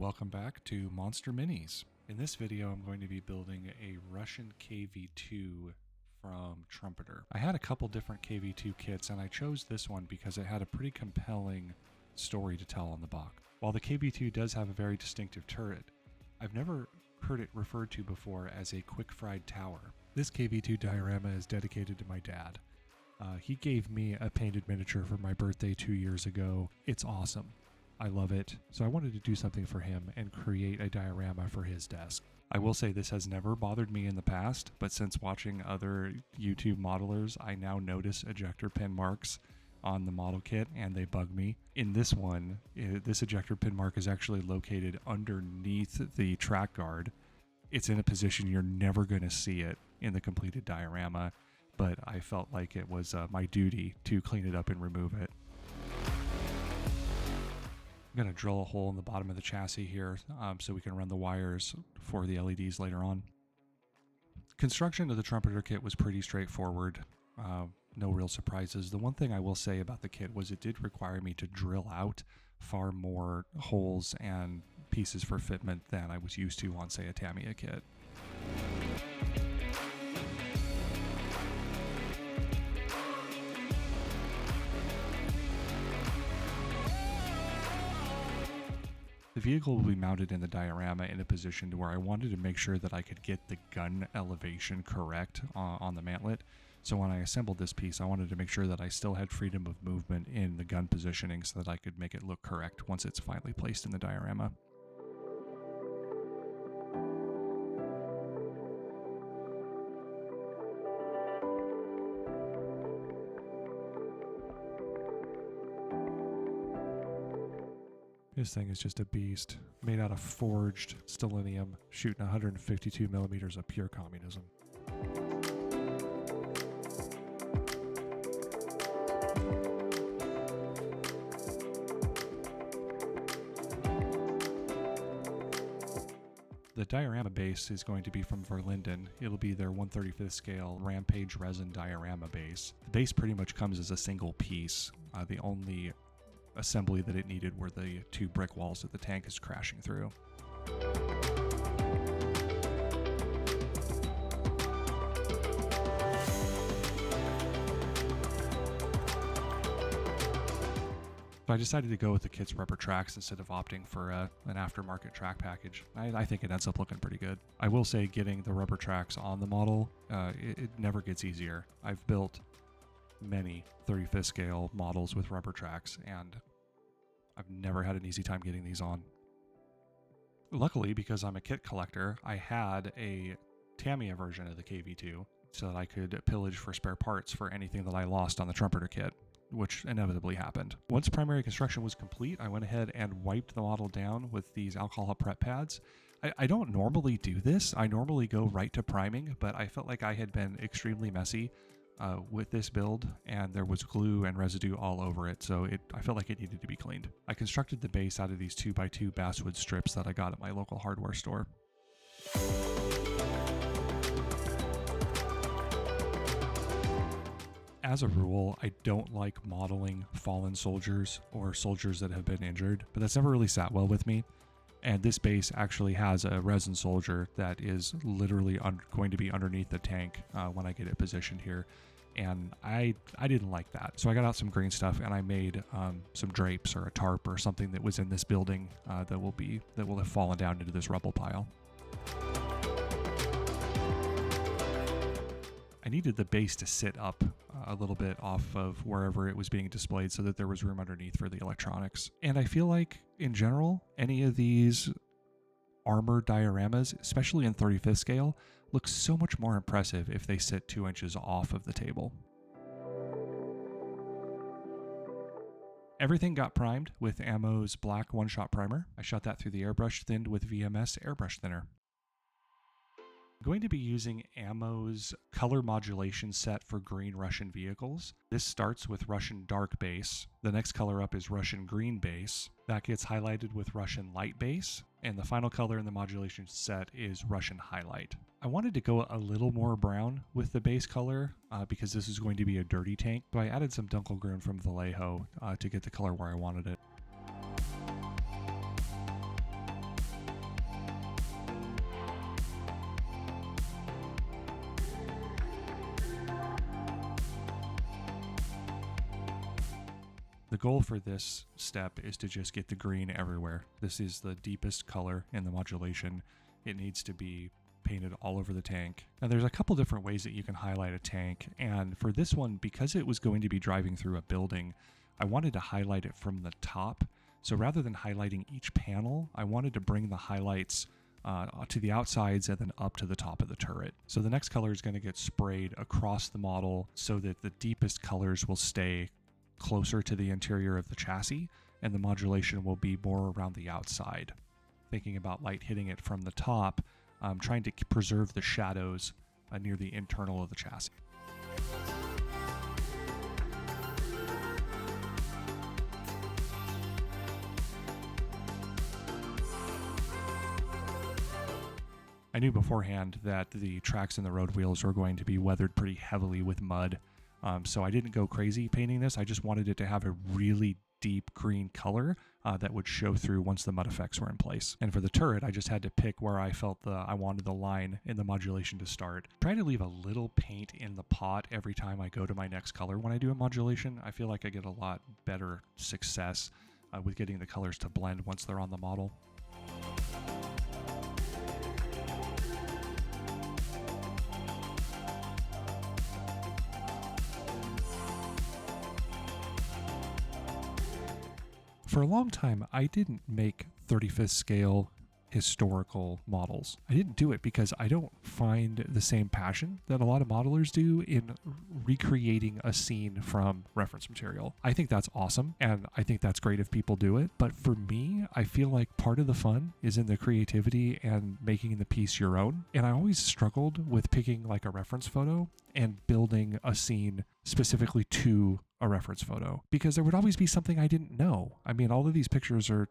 Welcome back to Monster Minis. In this video, I'm going to be building a Russian KV-2 from Trumpeter. I had a couple different KV-2 kits, and I chose this one because it had a pretty compelling story to tell on the box. While the KV-2 does have a very distinctive turret, I've never heard it referred to before as a quick-fried tower. This KV-2 diorama is dedicated to my dad. He gave me a painted miniature for my birthday 2 years ago. It's awesome. I love it, so I wanted to do something for him and create a diorama for his desk. I will say this has never bothered me in the past, but since watching other YouTube modelers, I now notice ejector pin marks on the model kit and they bug me. In this one, this ejector pin mark is actually located underneath the track guard. It's in a position you're never going to see it in the completed diorama, but I felt like it was my duty to clean it up and remove it. I'm going to drill a hole in the bottom of the chassis here so we can run the wires for the LEDs later on. Construction of the Trumpeter kit was pretty straightforward. No real surprises. The one thing I will say about the kit was it did require me to drill out far more holes and pieces for fitment than I was used to on, say, a Tamiya kit. The vehicle will be mounted in the diorama in a position to where I wanted to make sure that I could get the gun elevation correct on the mantlet. So when I assembled this piece, I wanted to make sure that I still had freedom of movement in the gun positioning so that I could make it look correct once it's finally placed in the diorama. This thing is just a beast, made out of forged stellinium, shooting 152 millimeters of pure communism. The diorama base is going to be from Verlinden. It'll be their 1/35th scale Rampage resin diorama base. The base pretty much comes as a single piece. The only assembly that it needed were the two brick walls that the tank is crashing through. So I decided to go with the kit's rubber tracks instead of opting for an aftermarket track package. I think it ends up looking pretty good. I will say getting the rubber tracks on the model, it never gets easier. I've built many 35th scale models with rubber tracks, and I've never had an easy time getting these on. Luckily, because I'm a kit collector, I had a Tamiya version of the KV-2 so that I could pillage for spare parts for anything that I lost on the Trumpeter kit, which inevitably happened. Once primary construction was complete, I went ahead and wiped the model down with these alcohol prep pads. I don't normally do this. I normally go right to priming, but I felt like I had been extremely messy with this build, and there was glue and residue all over it, so I felt like it needed to be cleaned. I constructed the base out of these 2x2 basswood strips that I got at my local hardware store. As a rule, I don't like modeling fallen soldiers or soldiers that have been injured, but that's never really sat well with me. And this base actually has a resin soldier that is literally going to be underneath the tank when I get it positioned here. And I didn't like that. So I got out some green stuff and I made some drapes or a tarp or something that was in this building that will have fallen down into this rubble pile. I needed the base to sit up a little bit off of wherever it was being displayed so that there was room underneath for the electronics. And I feel like, in general, any of these armor dioramas, especially in 35th scale, look so much more impressive if they sit 2 inches off of the table. Everything got primed with Ammo's black one-shot primer. I shot that through the airbrush, thinned with VMS airbrush thinner. I'm going to be using Ammo's color modulation set for green Russian vehicles. This starts with Russian dark base. The next color up is Russian green base. That gets highlighted with Russian light base. And the final color in the modulation set is Russian highlight. I wanted to go a little more brown with the base color because this is going to be a dirty tank. So I added some Dunkelgrün from Vallejo to get the color where I wanted it. The goal for this step is to just get the green everywhere. This is the deepest color in the modulation. It needs to be painted all over the tank. Now there's a couple different ways that you can highlight a tank, and for this one, because it was going to be driving through a building, I wanted to highlight it from the top. So rather than highlighting each panel, I wanted to bring the highlights to the outsides and then up to the top of the turret. So the next color is going to get sprayed across the model so that the deepest colors will stay closer to the interior of the chassis, and the modulation will be more around the outside. Thinking about light hitting it from the top, trying to preserve the shadows near the internal of the chassis. I knew beforehand that the tracks and the road wheels were going to be weathered pretty heavily with mud. So I didn't go crazy painting this. I just wanted it to have a really deep green color that would show through once the mud effects were in place. And for the turret, I just had to pick where I felt I wanted the line in the modulation to start. Try to leave a little paint in the pot every time I go to my next color when I do a modulation. I feel like I get a lot better success with getting the colors to blend once they're on the model. For a long time, I didn't make 35th scale historical models. I didn't do it because I don't find the same passion that a lot of modelers do in recreating a scene from reference material. I think that's awesome, and I think that's great if people do it. But for me, I feel like part of the fun is in the creativity and making the piece your own. And I always struggled with picking like a reference photo and building a scene specifically to a reference photo, because there would always be something I didn't know. I mean, all of these pictures are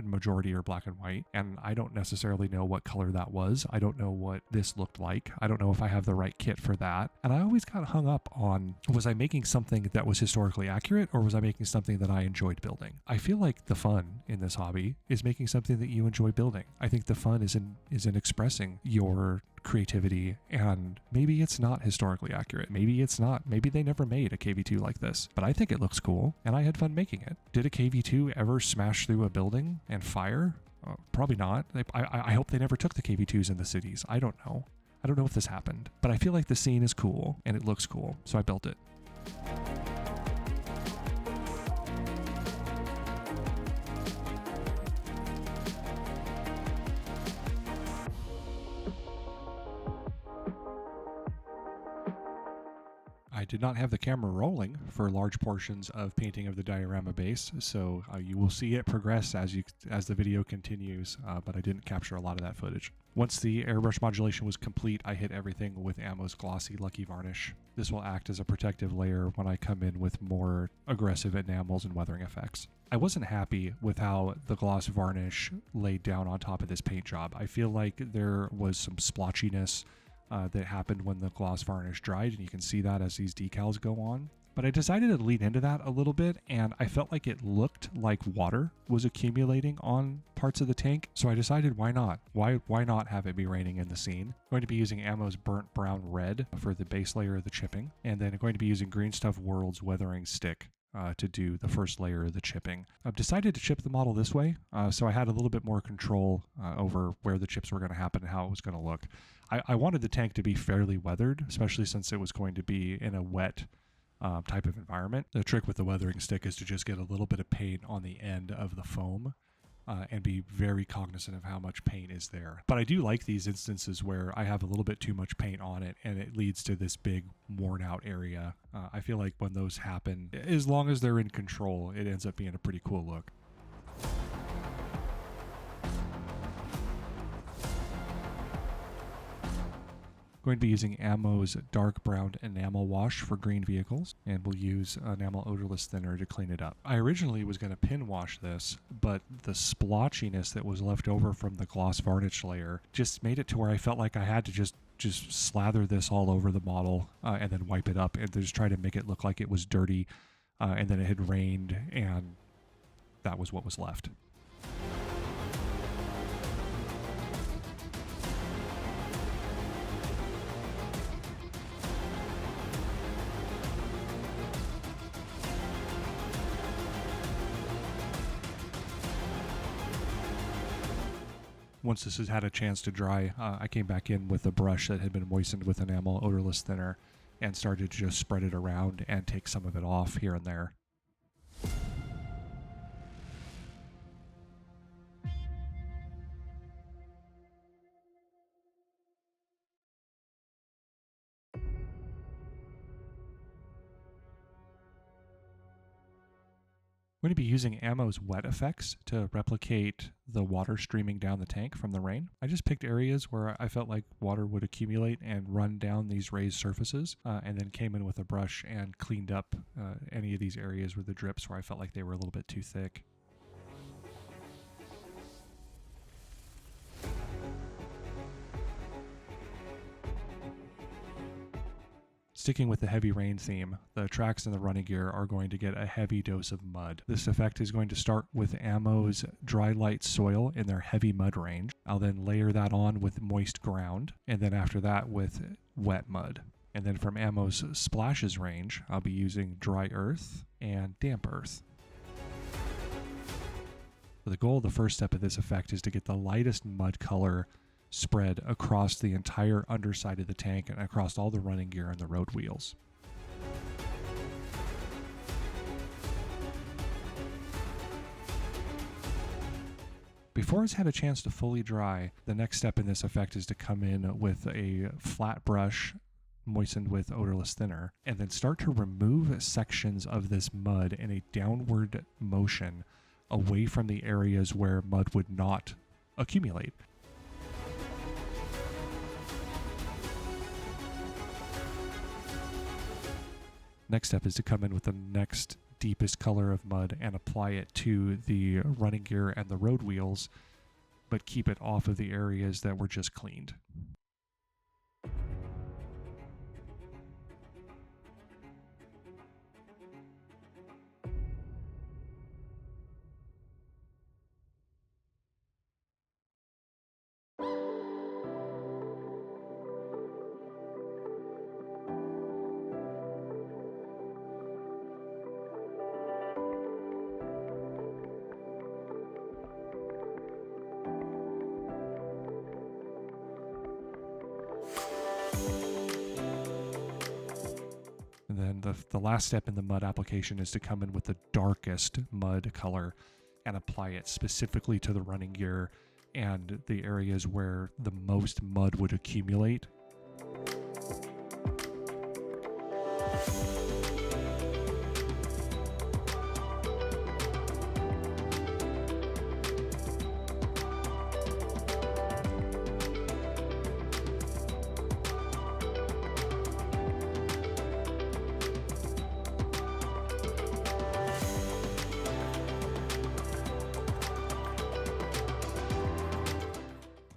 majority are black and white, and I don't necessarily know what color that was. I don't know what this looked like. I don't know if I have the right kit for that. And I always got hung up on, was I making something that was historically accurate, or was I making something that I enjoyed building? I feel like the fun in this hobby is making something that you enjoy building. I think the fun is in expressing your creativity, and maybe it's not historically accurate. Maybe it's not. Maybe they never made a KV-2 like this, but I think it looks cool and I had fun making it. Did a KV-2 ever smash through a building and fire? Probably not. I hope they never took the KV-2s in the cities. I don't know. I don't know if this happened, but I feel like the scene is cool and it looks cool, so I built it. I did not have the camera rolling for large portions of painting of the diorama base, so you will see it progress as the video continues, but I didn't capture a lot of that footage. Once the airbrush modulation was complete, I hit everything with Ammo's glossy Lucky Varnish. This will act as a protective layer when I come in with more aggressive enamels and weathering effects. I wasn't happy with how the gloss varnish laid down on top of this paint job. I feel like there was some splotchiness that happened when the gloss varnish dried, and you can see that as these decals go on. But I decided to lean into that a little bit, and I felt like it looked like water was accumulating on parts of the tank, so I decided why not? Why not have it be raining in the scene? I'm going to be using Ammo's Burnt Brown Red for the base layer of the chipping, and then I'm going to be using Green Stuff World's Weathering Stick to do the first layer of the chipping. I've decided to chip the model this way, so I had a little bit more control over where the chips were going to happen and how it was going to look. I wanted the tank to be fairly weathered, especially since it was going to be in a wet type of environment. The trick with the weathering stick is to just get a little bit of paint on the end of the foam and be very cognizant of how much paint is there. But I do like these instances where I have a little bit too much paint on it and it leads to this big worn out area. I feel like when those happen, as long as they're in control, it ends up being a pretty cool look. Going to be using Ammo's Dark Brown Enamel Wash for green vehicles, and we'll use enamel odorless thinner to clean it up. I originally was going to pin wash this, but the splotchiness that was left over from the gloss varnish layer just made it to where I felt like I had to just slather this all over the model and then wipe it up and just try to make it look like it was dirty and then it had rained, and that was what was left. Once this has had a chance to dry, I came back in with a brush that had been moistened with enamel odorless thinner and started to just spread it around and take some of it off here and there. I'm going to be using Ammo's wet effects to replicate the water streaming down the tank from the rain. I just picked areas where I felt like water would accumulate and run down these raised surfaces, and then came in with a brush and cleaned up any of these areas with the drips where I felt like they were a little bit too thick. Sticking with the heavy rain theme, the tracks in the running gear are going to get a heavy dose of mud. This effect is going to start with Ammo's Dry Light Soil in their heavy mud range. I'll then layer that on with moist ground, and then after that with wet mud. And then from Ammo's Splashes range, I'll be using Dry Earth and Damp Earth. The goal of the first step of this effect is to get the lightest mud color spread across the entire underside of the tank and across all the running gear and the road wheels. Before it's had a chance to fully dry, the next step in this effect is to come in with a flat brush moistened with odorless thinner and then start to remove sections of this mud in a downward motion away from the areas where mud would not accumulate. Next step is to come in with the next deepest color of mud and apply it to the running gear and the road wheels, but keep it off of the areas that were just cleaned. And then the last step in the mud application is to come in with the darkest mud color and apply it specifically to the running gear and the areas where the most mud would accumulate.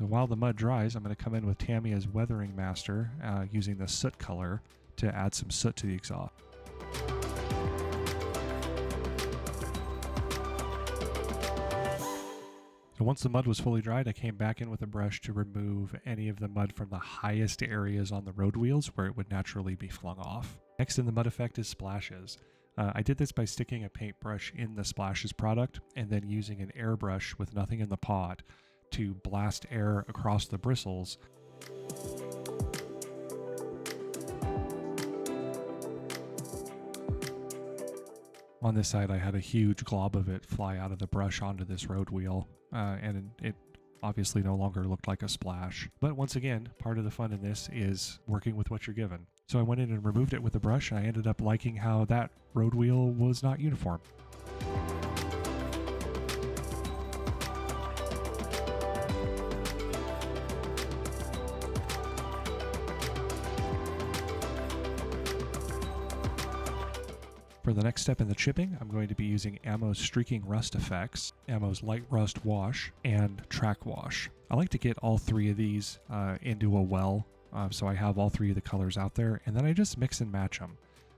While the mud dries, I'm going to come in with Tamiya's Weathering Master using the soot color to add some soot to the exhaust. So once the mud was fully dried, I came back in with a brush to remove any of the mud from the highest areas on the road wheels where it would naturally be flung off. Next in the mud effect is Splashes. I did this by sticking a paintbrush in the Splashes product and then using an airbrush with nothing in the pot to blast air across the bristles. On this side, I had a huge glob of it fly out of the brush onto this road wheel, and it obviously no longer looked like a splash. But once again, part of the fun in this is working with what you're given. So I went in and removed it with a brush, and I ended up liking how that road wheel was not uniform. For the next step in the chipping, I'm going to be using Ammo's Streaking Rust effects, Ammo's Light Rust Wash, and Track Wash. I like to get all three of these into a well, so I have all three of the colors out there, and then I just mix and match them.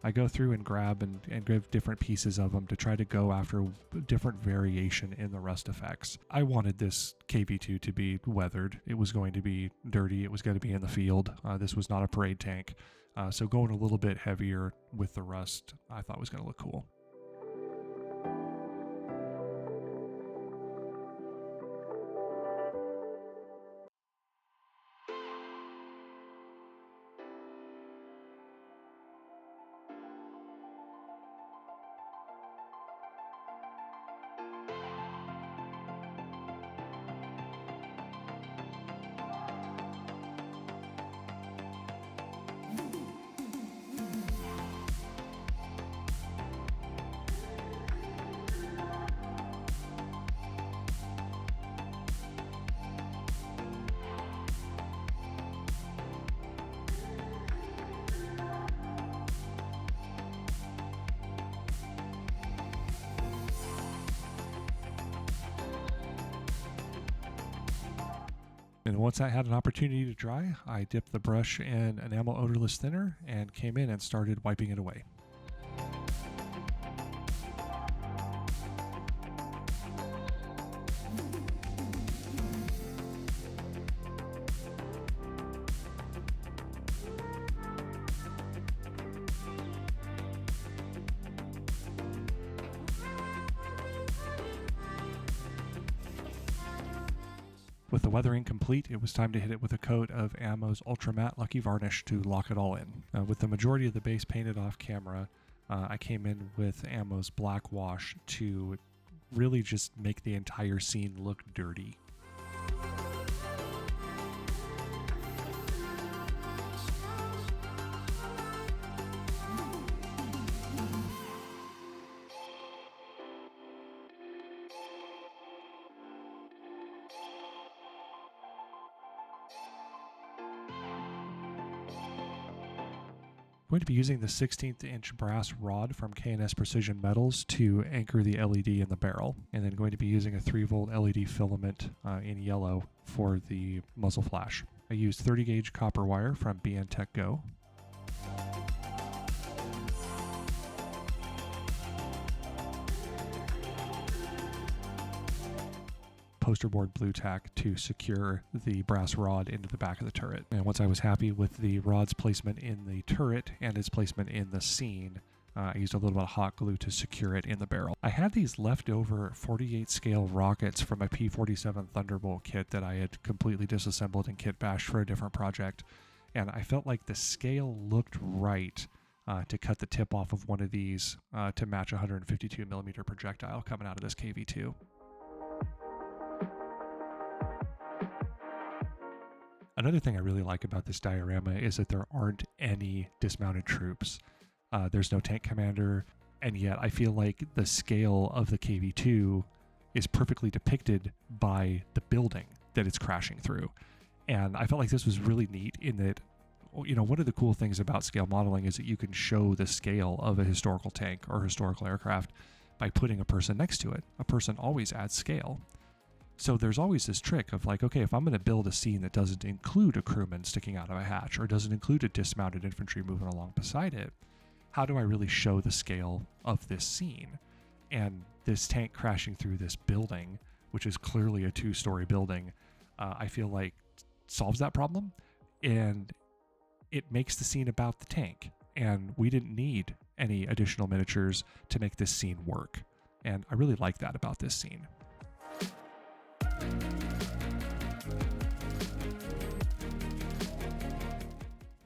I go through and grab and give different pieces of them to try to go after different variation in the rust effects. I wanted this KV-2 to be weathered. It was going to be dirty. It was going to be in the field. This was not a parade tank. So going a little bit heavier with the rust, I thought was going to look cool. And once I had an opportunity to dry, I dipped the brush in enamel odorless thinner and came in and started wiping it away. With the weathering complete, it was time to hit it with a coat of Ammo's Ultra Matte Lucky Varnish to lock it all in. With the majority of the base painted off camera, I came in with Ammo's Black Wash to really just make the entire scene look dirty. I'm going to be using the 16th inch brass rod from K&S Precision Metals to anchor the LED in the barrel, and then going to be using a 3-volt LED filament in yellow for the muzzle flash. I used 30 gauge copper wire from BN Tech Go. Poster board blue tack to secure the brass rod into the back of the turret. And once I was happy with the rod's placement in the turret and its placement in the scene, I used a little bit of hot glue to secure it in the barrel. I had these leftover 48 scale rockets from a P-47 Thunderbolt kit that I had completely disassembled and kit bashed for a different project, and I felt like the scale looked right to cut the tip off of one of these to match a 152 millimeter projectile coming out of this KV-2. Another thing I really like about this diorama is that there aren't any dismounted troops. There's no tank commander, and yet I feel like the scale of the KV-2 is perfectly depicted by the building that it's crashing through. And I felt like this was really neat in that, you know, one of the cool things about scale modeling is that you can show the scale of a historical tank or historical aircraft by putting a person next to it. A person always adds scale. So there's always this trick of like, okay, if I'm going to build a scene that doesn't include a crewman sticking out of a hatch or doesn't include a dismounted infantry moving along beside it, how do I really show the scale of this scene? And this tank crashing through this building, which is clearly a 2-story building, I feel like solves that problem, and it makes the scene about the tank. And we didn't need any additional miniatures to make this scene work. And I really like that about this scene.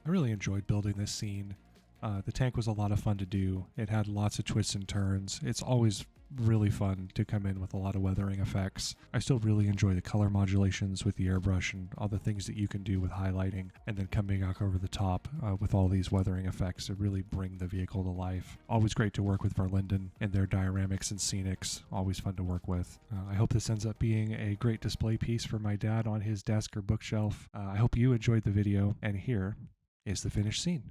I really enjoyed building this scene. The tank was a lot of fun to do. It had lots of twists and turns. It's always really fun to come in with a lot of weathering effects. I still really enjoy the color modulations with the airbrush and all the things that you can do with highlighting, and then coming back over the top with all these weathering effects to really bring the vehicle to life. Always great to work with Verlinden and their dioramics and scenics. Always fun to work with. I hope this ends up being a great display piece for my dad on his desk or bookshelf. I hope you enjoyed the video, and here is the finished scene.